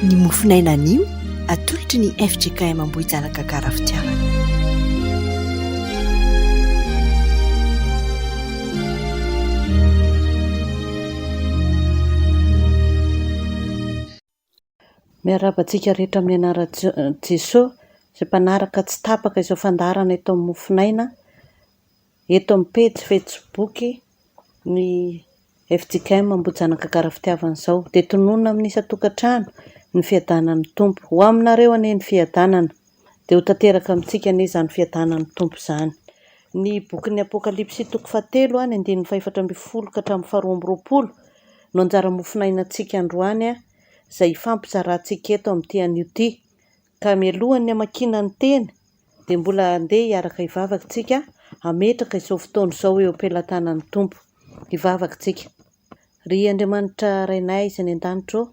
Ny mofinaina anio atolotry ny FJKM Ambohijanaka Karafitiavana. Miarabantsika rehetra amin'ny anaran'i Jesosy izay mpanaraka tsy tapaka izao fandarana eto amin'ny mofinaina. Eto amin'ny pejy Facebook ny FJKM Ambohijanaka Karafitiavana izao dia tononona amin'ny isan-tokantrano ny fiadanan'ny Tompo. Ho aminareo anie ny fiadanana dia ho tanteraka amintsika anie izany fiadanan'ny Tompo izany. Ny bokin'ny Apokalipsy toko 7 ny andininy 4:10 ka hatramin'ny 12:20 no anjara mofinainantsika androany izay fampizarantsika eto amin'ity anio ity. Ka mialohan'ny hamakiana ny teny dia mbola andeha hiaraka hivavaka tsika hametraka izao fotoana izao eo am-pelantanan'ny Tompo. Hivavaka tsika. Ry Andriamanitra rainay izay ny an-danitra,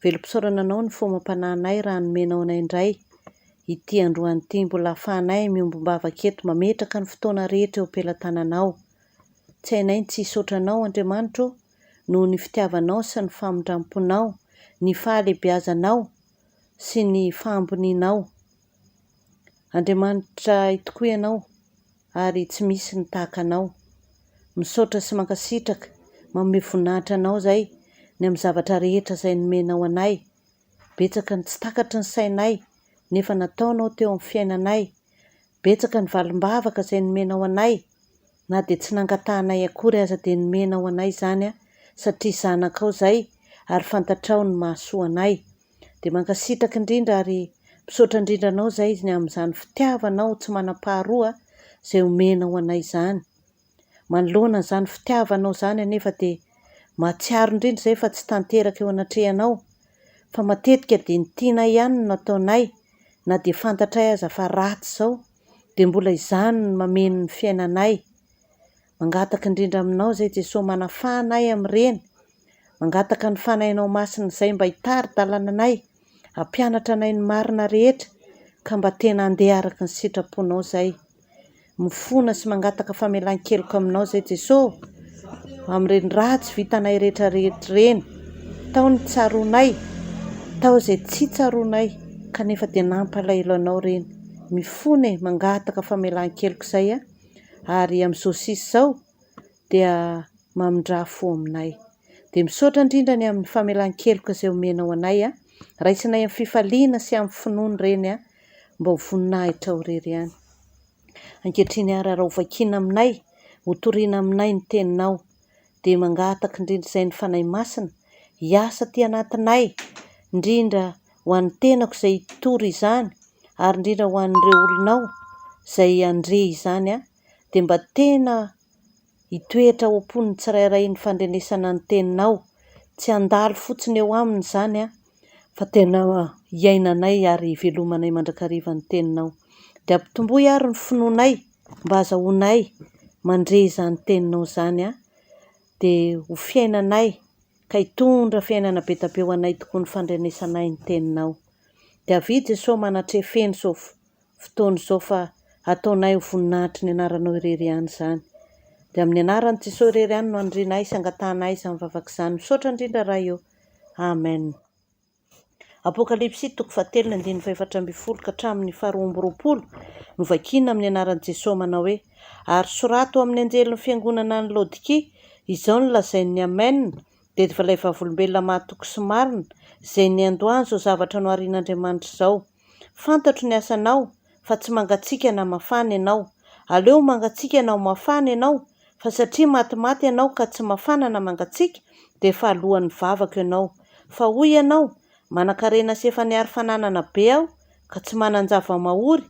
velom-pisaorana anao ny fomam-panahinay raha nomenao anay indray. Ity androany ity mbola ahafahanay miombom-bavaka eto mametraka ny fotoana rehetra eo am-pelantananao. Tsy hainay tsy hisaotranao Andriamanitra noho ny fitiavanao sy ny famindramponao, ny fahalehibiazanao sy ny fahambonianao. Andriamanitra itokoa ianao ary tsy misy ny tahaka anao. Misaotra sy mankasitraka, manome voninahitra anao izay ny amin'ny zavatra rehetra izay nomenao anay. Betsaka ny tsy takatry ny sainay nefa nataonao teo amin'ny fiainanay. Betsaka ny valim-bavaka izay nomenao anay, na dia tsy nangatahanay akory aza dia nomenao anay izany satria zanakao izay ary fantatrao ny mahasoa anay. Dia mankasitraka indrindra ary misaotra indrindra anao izay ny amin'izany fitiavanao tsy manam-paharoa izay omenao anay izany. Manoloana izany fitiavanao izany anefa dia mahatsiaro indrindra izay fa tsy tanteraka eo anatrehanao, fa matetika dia ny tianay ihany no nataonay, na dia fantatray aza fa ratsy izao dia mbola izany no mameno ny fiainanay. Mangataka indrindra aminao izay Jesosy manafanay amin'ireny, mangataka ny fanahinao masina izay mba hitary-dalananay, hampianatra anay ny marina rehetra ka mba tena handeha araka ny sitraponao izay. Mifona sy mangataka famelan-keloka aminao izay Jesosy amin'ireny ratsy vitanay rehetrarehetra ireny. Tao ny tsaroanay, tao izay tsy tsaroanay kanefa dia nampalahelo anao ireny. Mifona mangataka famelan-keloka izay ary amin'izao sisa izao dia mamindra fo aminay. Dia misaotra indrindra ny amin'ny famelan-keloka izay omenao anay, raisinay amin'ny fifaliana sy amin'ny finoana ireny mba ho voninahitra ho irery ihany. Ankehitriny ary raha ho vakiana aminay, ho toriana aminay ny teninao, dia mangataka indrindra izay ny fanahy masina hiasa ty anatinay, indrindra ho an'ny tenako izay tory izany ary indrindra ho an'ireo olonao izay andre izany dia mba tena hitoetra ho ampon'ny tsirairay ny fandrenesana ny teninao, tsy handalo fotsiny eo aminy izany fa tena hiainanay ary hivelomanay mandrakariva ny teninao. Dia ampitomboy ary ny finoanay mba azahoanay mandre izany teninao izany dia ho fiainanay ka hitondra fiainana be tabe ho anay tokoa ny fandrenesanay ny teninao. Dia avidy Jesosy manatrefeny izao fotoana izao fa ataonay ho voninahitry ny anaranao irery ihany izany. Dia amin'ny anaran'i Jesosy irery ihany no andrinay sy angatahanay izany vavaka izany. Misaotra indrindra raha eo. Amen. Apokalipsy toko 7 andininy 4:10 ka hatramin'ny 12:20 no vakiana amin'ny anaran'i Jesosy manao hoe: ary sorato amin'ny anjelin'ny fiangonana ny Laodikia, izao no lazain'ny Amen, dia ilay vavolombelona mahatoky sy marina izay ny andohany izao zavatra no arian'Andriamanitra izao. Fantatro ny asanao fa tsy mangatsiaka na mafana ianao. Aleo mangatsiaka na mafana ianao, fa satria matimaty ianao ka tsy mafana na mangatsiaka dia efa alohan'ny vavaka ianao. Fa hoy ianao, manan-karena sy efa niary fananana be aho ka tsy manan-java-mahory,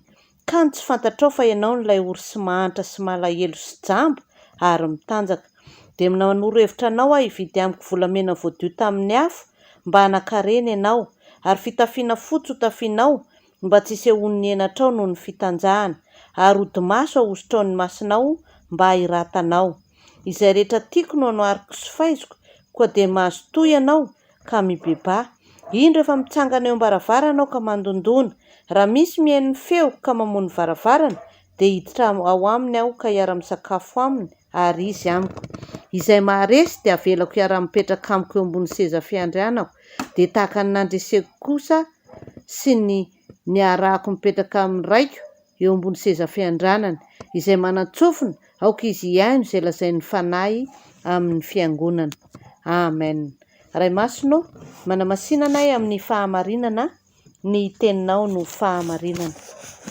ka ny tsy fantatrao fa ianao no ilay ory sy mahantra sy malahelo sy jambo ary mitanjaka. Dia manoro hevitra anao hividy amiko volamena voadio tamin'ny afo mba hanan-karena ianao, ary fitafiana fotsy ho tafianao mba tsy hisehon'ny henatrao noho ny fitanjahana, ary odi-maso ahosotrao ny masinao mba hiratanao. Izay rehetra tiako no anohariko sy faiziko, koa dia mahazo toy ianao ka mibeba. Indro efa mitsangana eo am-baravarana aho ka mandondona. Raha misy mihaino feo ka mamono varavarana dia hiditra ao aminy aho ka hiara-misakafo aminy ary izy amiko. izay maharesy dia avelako iara-mipetraka amiko eo ambony seza fiandrianako, dia tahaka ny nandreseko kosa sy ny arahako mipetraka amin'ny raiko eo ambony seza fiandranana, izay manan-tsofina aoka izy iaino izay lazain'ny fanahy amin'ny fiangonana. Amen. Ray masino, manamasinanay amin'ny fahamarinana, ny teninao no fahamarinana.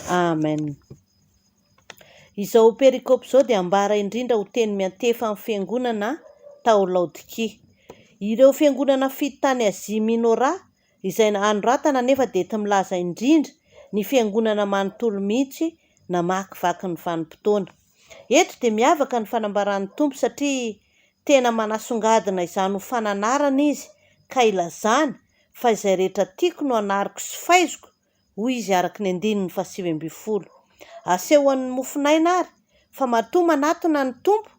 Amen. Izao perikopy izao dia ambara indrindra ho teny miantefa amin'ny fiangonana tao Laodikia. Ireo fiangonana fito tany Azia Minora izay anoratana nefa dia ety milaza indrindra ny fiangonana manontolo mihitsy namakivaky ny vanim-potoana. Eto dia miavaka ny fanambaran'ny Tompo satria tena manasongadina izany ho fananarana izy ka ilazana fa izay rehetra tiako no anariko sy faiziko hoy izy araka ny 9:20. Asehoan'ny mofinaina ary fa matoa manatona ny Tompo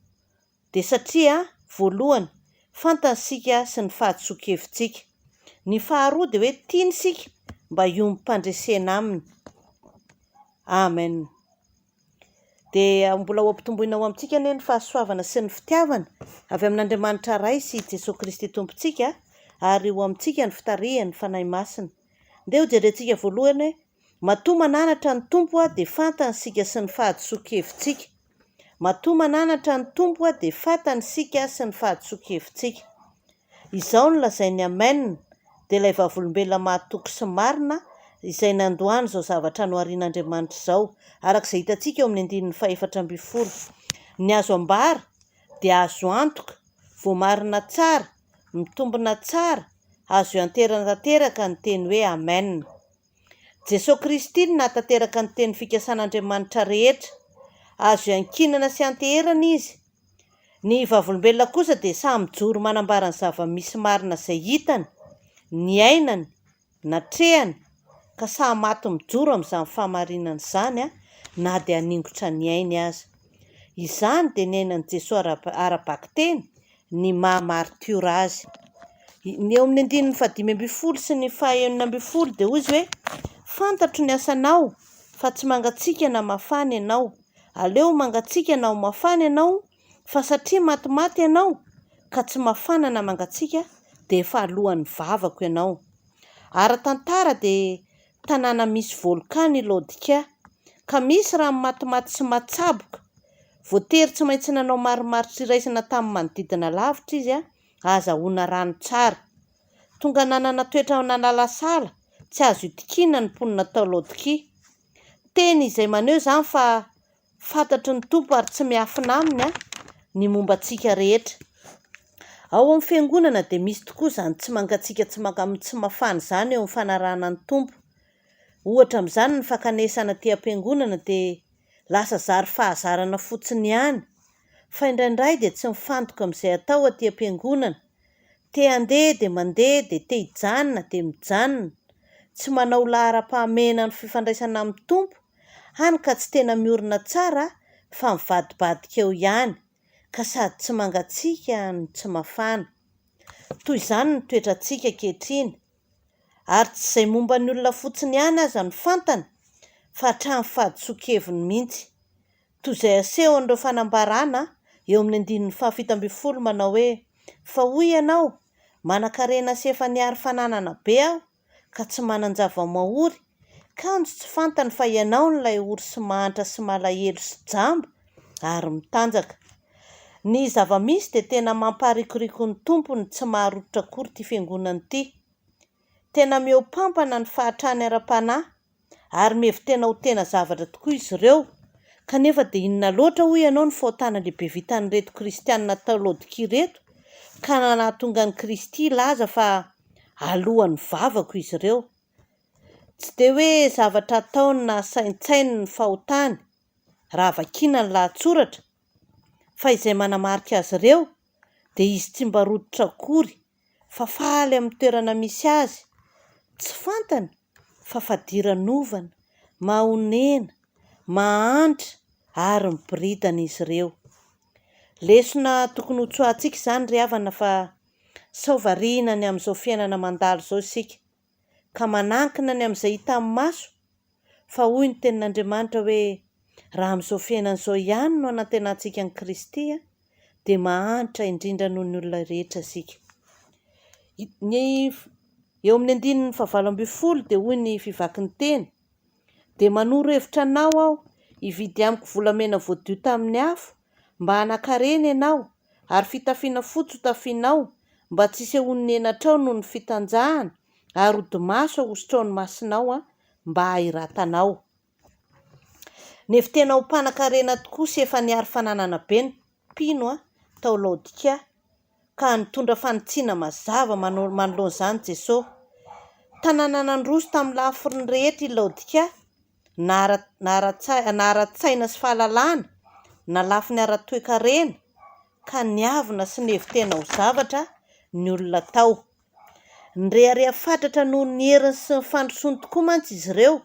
dia satria voalohany fantansika sy ny fahadiso-kevintsika, ny faharoa dia hoe tianysika mba iombim-pandresena aminy. Amen. Dia mbola ho ampitomboina ho amintsika anie ny fahasoavana sy ny fitiavana avy amin'Andriamanitra Ray sy Jesosy Kristy Tompontsika, ary ho amintsika ny fitarihany fanahy masina. Dia ho jerentsika voalohany hoe matoa mananatra ny Tompo dia fantansika sy ny fahadiso-kevintsika. Matoa mananatra ny Tompo dia fantansika sy ny fahadiso-kevintsika. Izao no lazainy amen, dia ilay vavolombelona mahatoky sy marina izay nandohany izao zavatra noharian'Andriamanitra izao, arak'izay hitantsika eo amin'ny 4:20. Ny azo ambara dia azo antoka, voamarina tsara, mitombina tsara, azo ianteran-tanteraka ny teny hoe amen. Jesosy Kristy no nahatanteraka ny teny fikasan'Andriamanitra rehetra, azo iankinana sy anteherana izy. Ny vavolombelona kosa dia samy mijoro manambara ny zava-misy marina izay hitany, ny ainany, natrehany, ka samy maty mijoro amin'izany fahamarinana izany na dia haningotra ny ainy aza. Izany dia ny ainan'i Jesosy ara-baka teny, ny maha-martiora azy. Ny eo amin'ny 5:20 sy ny 6:20 dia hoy izy hoe fantatro ny asanao fa tsy mangatsiaka na mafana ianao. Aleo mangatsiaka na ho mafana ianao, fa satria matimaty ianao ka tsy mafana na mangatsiaka dia efa alohan'ny vavako ianao. Ara-tantara dia tanàna misy volkano i Laodikia, ka misy rano matimaty sy matsaboka. Voatery tsy maintsy nanao maromaro tsiraisana tamin'ny manodidina lavitra izy azahoana rano tsara. Tonga nanana toetra nanalasala, tsy azo itikina ny mponina tao Laodikia. Teny izay maneho izany fa fantatro ny Tompo ary tsy miafina aminy ny momba antsika rehetra. Ao amin'ny fiangonana dia misy tokoa izany tsy mangatsiaka tsy mafana izany eo amin'ny fanarahana ny Tompo. Ohatra amin'izany ny fankanesana aty am-piangonana dia lasa zary fahazarana fotsiny ihany, fa indraindray dia tsy mifantoka amin'izay atao aty am-piangonana. Te handeha dia mandeha, dia te hijanona dia mijanona, tsy manao lahara-pahamehana ny fifandraisana amin'ny Tompo, hany ka tsy tena miorina tsara fa mivadibadika eo ihany, ka sady tsy mangatsiaka no tsy mafana. Toy izany ny toetrantsika ankehitriny, ary tsy izay momba ny olona fotsiny ihany aza ny fantana, fa hatramin'ny fahadiso-keviny mihitsy. Toy izay aseho an'ireo fanambarana eo amin'ny 7:20 manao hoe fa hoy ianao manan-karena sy efa niary fananana be aho ka tsy manan-java-mahory, kanjo tsy fantany fa ianao n'ilay ory sy mahantra sy malahelo sy jamba ary mitanjaka. Ny zava-misy dia tena mampaharikoriko ny Tompo ny tsy maharototra akory ty fiangonana ity. Tena miopampana ny fahatrany ara-panahy ary mevy tena ho tena zavatra tokoa izy ireo, kanefa dia inona loatra hoy ianao ny fahotana lehibe vitan'ireto kristianina tao Laodikia reto, ka nanahatonga ny Kristy laza fa alohan'ny vavako izy ireo. Tsy dia hoe zavatra ataony na saintsainy ny fahotany raha vakiana ny lahatsoratra, fa izay manamarika azy ireo dia izy tsy mba rototra akory, fa faly amin'ny toerana misy azy, tsy fantany fa fadiran'ovana, mahonena, mahantra ary miboridana izy ireo. Lesona tokony ho tsoahantsika izany ry havana fa sao variana ny amin'izao fiainana mandalo izao isika, ka manankina ny amin'izay hita amin'ny maso, fa hoy ny tenin'Andriamanitra hoe raha amin'izao fiainana izao ihany no anantenantsika ny Kristy dia mahantra indrindra noho ny olona rehetra isika. Ny eo amin'ny 9:20 dia hoy ny fivaky-ny teny, dia manoro hevitra anao aho hividy amiko volamena voadio tamin'ny afo mba hanakarena ianao, ary fitafiana fotsy ho tafianao mba tsy hisy ahon'ny enatrao noho ny fitanjahana, ary odi-maso ahositrao ny masinao mba hahiratanao. Nefa tena ho mpanan-karena tokoa sy efa niary fananana be ny mpino tao Laodika, ka nitondra fanitsiana mazava manoloan'izany Jesosy. Tanàna nandroso tamin'ny lafiny rehetra i Laodika, naharatsaina sy fahalalana, na lafiny ara-toe-karena, ka niavina sy nevy-tena ho zavatra ny olona tao. Nireharea fatratra noho ny heriny sy ny fandrosoany tokoa mantsy izy ireo,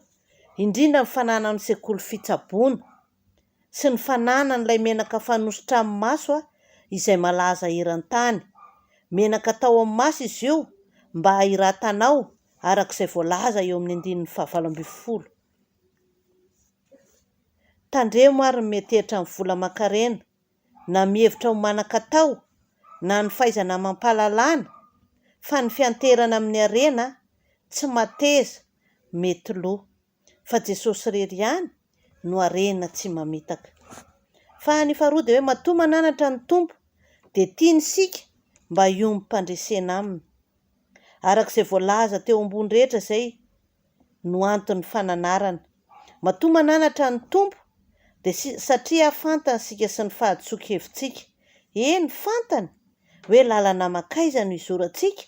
indrindra ny fananana ny sekoly fitsaboana sy ny fananana n'ilay menaka fanositra amin'ny maso izay malaza eran-tany. Menaka tao amin'ny maso izy io mba hahiratanao arak'izay voalaza eo amin'ny 9:20. Tandremo ary ny metehitra amin'ny vola aman-karena, na mihevitra ho manan-katao na ny fahaizana mampalalana, fa ny fianterana amin'ny arena tsy mateza mety loha, fa Jesosy irery ihany no arena tsy mamitaka. Fa ny faharoa dia hoe matoa mananatra ny Tompo dia tiany isika mba io Mandresena aminy. Arak'izay voalaza teo ambony rehetra izay no antony fananarana. Matoa mananatra ny Tompo dia satria fantany sika sy ny fahadisoka-hevitsika. Eny fantany hoe lalana makaiza no izorantsika,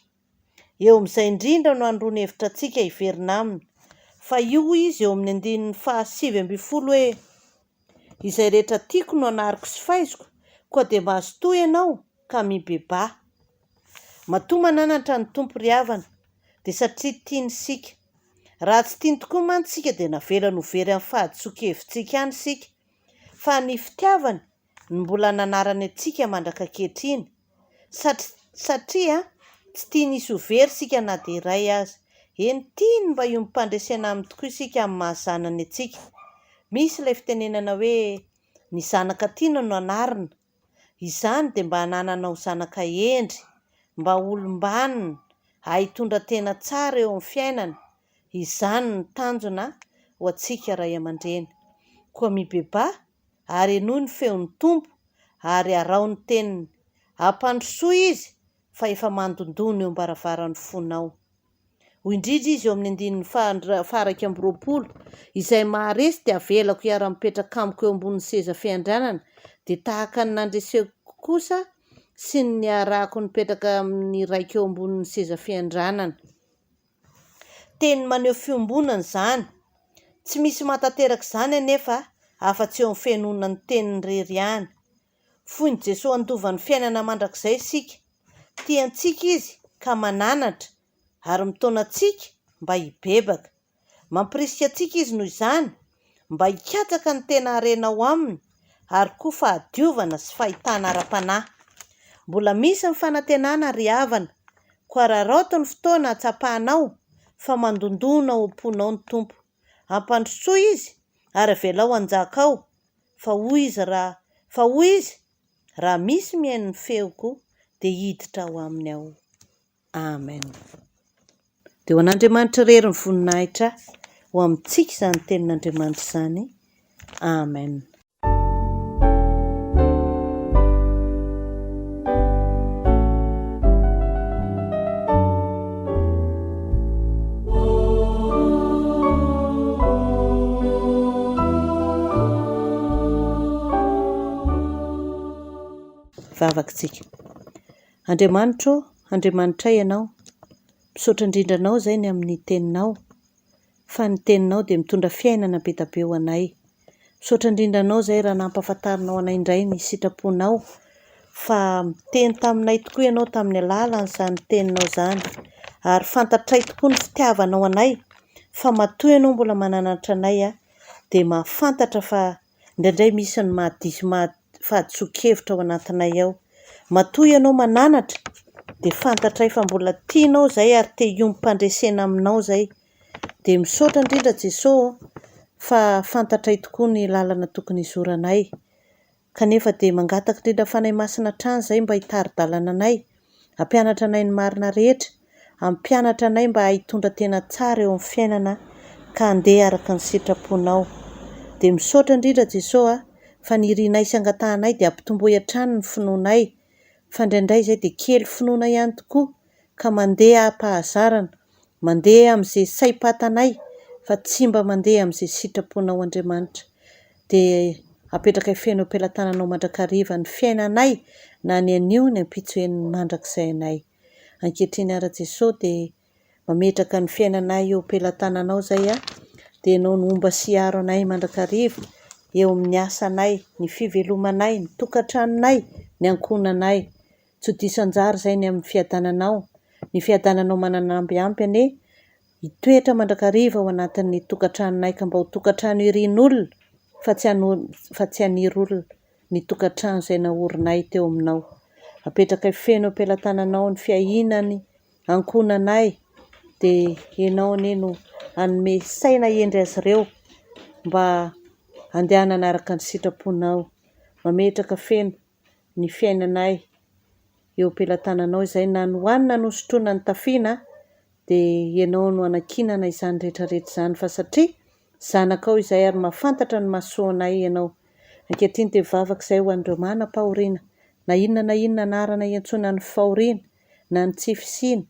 eo amin'izay indrindra no androany hevitra antsika hiverina aminy. Fa io izy eo amin'ny 9:20 hoe izay rehetra tiako no anariko sy faiziko, koa dia mahazo toa ianao ka mibeba. Matoa mananatra ny Tompo ry havana dia satria tiany isika. Raha tsy tiany tokoa mantsy isika dia navelana ho very amin'ny fahadisoka-hevitsika ihany isika, fa ny fitiavany no mbola nanarany antsika mandraka ankehitriny, satria tsy tiany hisy ho very isika na dia iray aza. Eny tiany mba io Mandresena aminy tokoa isika amin'ny mahazanany antsika. Misy ilay fitenenana hoe ny zanaka tiana no anarina. Izany dia mba hananana ho zanaka endry, mba olom-banona, hitondra tena tsara eo amin'ny fiainana. Izany ny tanjona ho antsika ray aman-dreny. Koa mibeba ary enoy ny feon'ny Tompo ary arao ny teniny. Ampandrosoa izy fa efa mandondona eo am-baravaran'ny fonao. Ho indrindra izy eo amin'ny 9:20 izay maharesy dia avelako hiara-mipetraka amiko eo ambonin'ny seza fiandrianana, dia tahaka ny nandreseko kosa sy ny niarahako nipetraka amin'ny raika eo ambonin'ny seza fiandrianana. Teny maneho fiombonana izany, tsy misy matateraka izany anefa afa-tsy eo amin'ny fiainonana ny teniny irery ihany. Foiny Jesosy andovan'ny fiainana mandrakizay isika. Tiantsika izy ka mananatra ary mitaona antsika mba hibebaka. Mampirisika antsika izy noho izany mba hikatsaka ny tena harenao aminy, ary koa fahadiovana sy fahitana ara-panahy. Mbola misy ny fanantenana ry havana, koa raroto ny fotoana hatsapahanao fa mandondona ho amponao ny Tompo. Ampandrosoa izy ary avelao hanjaka ao, fa hoy izy raha misy mihaino ny feoko dia hiditra ho aminy aho. Amen. Dia ho an'Andriamanitra irery ny voninahitra ho amintsika izany tenin'Andriamanitra izany. Amen. Vavakantsika. Andriamanitra ianao, misaotra indrindra anao izay ny amin'ny teninao, fa ny teninao dia mitondra fiainana be da be ho anay. Misaotra indrindra anao izay raha nampahafantarinao anay indray ny sitraponao, fa miteny taminay tokoa ianao tamin'ny alalan'izany teninao izany, ary fantatray tokoa ny fitiavanao anay, fa matoa ianao mbola mananatra anay dia mahafantatra fa indraindray misy ny fahadisoka-hevitra ao anatinay ao. Matoa ianao mananatra dia fantatray fa mbola tianao izay ary te hiomby Mandresena aminao izay. Dia misaotra indrindra Jesosy fa fantatray tokoa ny lalana tokony hizoranay. kanefa dia mangataka indrindra fanahy masina trany izay mba hitari-dalana anay, hampianatra anay ny marina rehetra, hampianatra anay mba hitondra tena tsara eo amin'ny fiainana ka handeha araka ny sitraponao. Dia misaotra indrindra Jesosy fa ny irianay sy angatahanay dia ampitomboy hatrany ny finoanay, fa indraindray izay dia kely finoana ihany tokoa ka mandeha ampahazarana, mandeha amin'izay saim-patanay fa tsy mba mandeha amin'izay sitraponao Andriamanitra. Dia apetraka feno am-pelantananao mandrakariva ny fiainanay na ny anio ny ampitsoen'ny mandrakizay anay. Ankehitriny ara Jesosy dia mametraka ny fiainanay eo am-pelantananao izay dia ianao no omba sy aro anay mandrakariva eo amin'ny asanay, ny fivelomanay, ny tokantranonay, ny ankohonanay. Tsy ho diso anjara izay ny amin'ny fiadananao. Ny fiadananao mananambiampy ane hitoetra mandrakariva ao anatin'ny tokantranonay ka mba ho tokantrano irian'olona fa tsy haniry olona ny tokantrano izay naorinay teo aminao. Apetraka feno am-pelantananao ny fiahinany, ankohonanay dia ianao ane no hanome saina endry azy ireo mba handehanana araka ny sitraponao. Mametraka feno ny fiainanay eo am-pelantananao izay na ny hohanina no sotroina ny tafiana dia ianao no anakinana izany rehetrarehetra izany fa satria zanakao izay ary mahafantatra ny mahasoanay ianao. Ankehitriny dia vavaka izay ho an'ireo manam-pahoriana na inona anarana iantsona ny fahoriana na ny tsy fisiana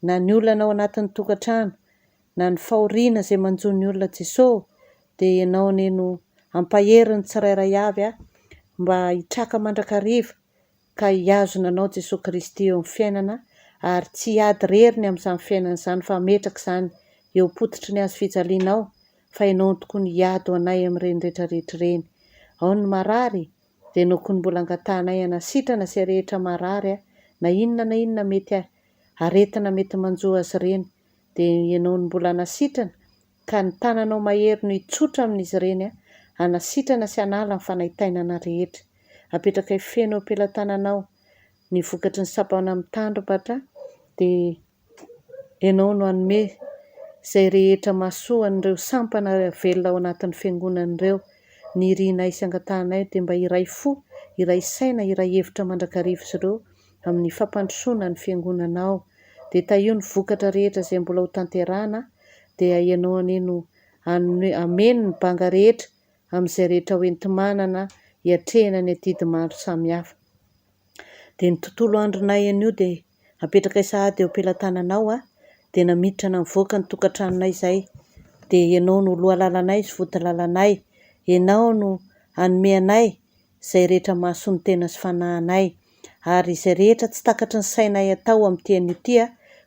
na ny olana ao anatin'ny tokantrano na ny fahoriana izay manjo ny olona Jesosy dia ianao ane no ampahery ny tsirairay avy mba hitraka mandrakariva ka hiazona anao Jesosy Kristy eo amin'ny fiainana ary tsy hiady reriny amin'izany fiainana izany fa hametraka izany eo potitry ny azo fijalianao fa ianao no tokony hiady ho anay amin'ireny rehetrarehetra ireny. Ao ny marary dia ianao koa ny mbola angatahanay hanasitrana izay rehetra marary na inona mety aretina mety manjo azy ireny dia ianao ny mbola hanasitrana ka ny tananao mahery no hitsotra amin'izy ireny hanasitrana sy hanala ny fanahitainana rehetra. Apetraka feno am-pelantananao ny vokatry ny sapana amin'ny tandrobatra dia ianao no hanome izay rehetra mahasoa an'ireo sampana velona ao anatin'ny fiangonan'ireo. Ny irianay sy angatahanay dia mba iray fo, iray saina, iray hevitra mandrakariva izy ireo amin'ny fampandrosoana ny fiangonanao. Dia tahio ny vokatra rehetra izay mbola ho tanterahana dia ianao ane no ameno ny banga rehetra amin'izay rehetra hoentimanana hiatrehana ny adidy maro samihafa. Dia ny tontolo andronay anio dia apetraka sahady eo am-pelantananao dia namiditra na mivoaka ny tokantranonay izay dia ianao no loha lalanay sy vodilalanay. Ianao no hanome anay izay rehetra mahasoa ny tena sy fanahinay ary izay rehetra tsy takatry ny sainay atao amin'ity anio ity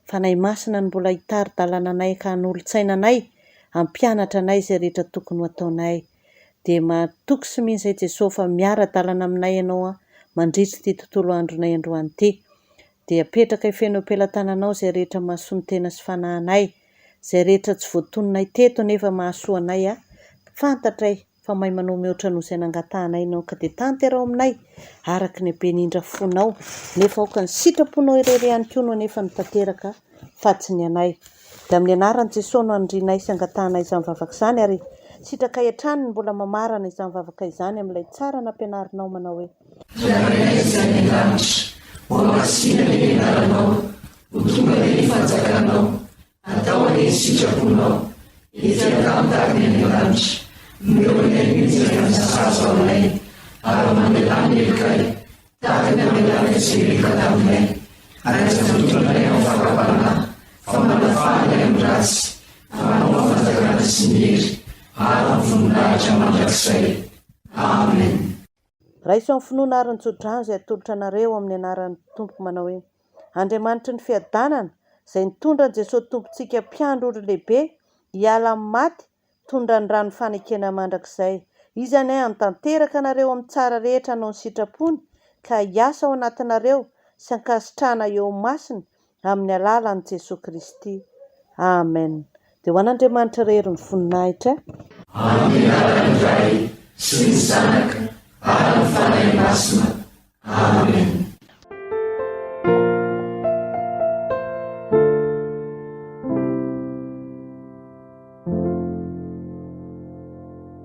fanahy masina ny mbola hitari-dalana anay ka hanolo-tsainanay, hampianatra anay izay rehetra tokony ho ataonay. Dia mahatoky sy mihitsy izay Jesosy fa miara-dalana aminay ianao mandritra ity tontolo andronay androany ity. Dia apetraka feno am-pelantananao izay rehetra mahasoa ny tena sy fanahinay, izay rehetra tsy voatononay teto nefa mahasoa anay fantatray fa mahay manao mihoatra noho izay nangatahanay ianao ka dia tanterao aminay araka ny ben'indra fonao nefa aoka ny sitraponao irery ihany koa no nefa nitanteraka fatsiny anay. Dia amin'ny anaran'i Jesosy no andrinay sy angatahanay izany vavaka izany ary sitraka hatrany ny mbola mamarana izany vavaka izany amin'ilay tsara nampianarinao manao hoe Rainay izany an-danitra, ho amasina ny venaranao, ho tonga ny fanjakanao, atao any sitraponao, izay-tamtariny any an-danitra, mioanay mihitsy ny saso aminay, ary mamelany elikay, tahaka ny amelany izay elika taminay, ary azatotranay amin'ny fakapana, fa manafanay amin'ny ratsy, manao fanjakana sy ny hery, ary amin'ny voninahitra mandrakizay. Amen. Raiso amin'ny finoana ary ny tsodrano izay atolotra anareo amin'ny anaran'ny Tompo manao hoe Andriamanitra ny fiadanana izay nitondra ny Jesosy Tompontsika mpiandro olo lehibe hiala amin'ny maty, tondra ny rano fanekena mandrakizay. Izany hantanteraka anareo amin'ny tsara rehetra anao ny sitrapony ka hiasa ao anatinareo sy hankasitrahana eo masina amin'ny alalan'i Jesosy Kristy. Amen. Dia ho an'Andriamanitra rery ny voninahitra. Amin'ny anaran'ny Ray sy ny Zanaka ary ny fanahy masina. Amen.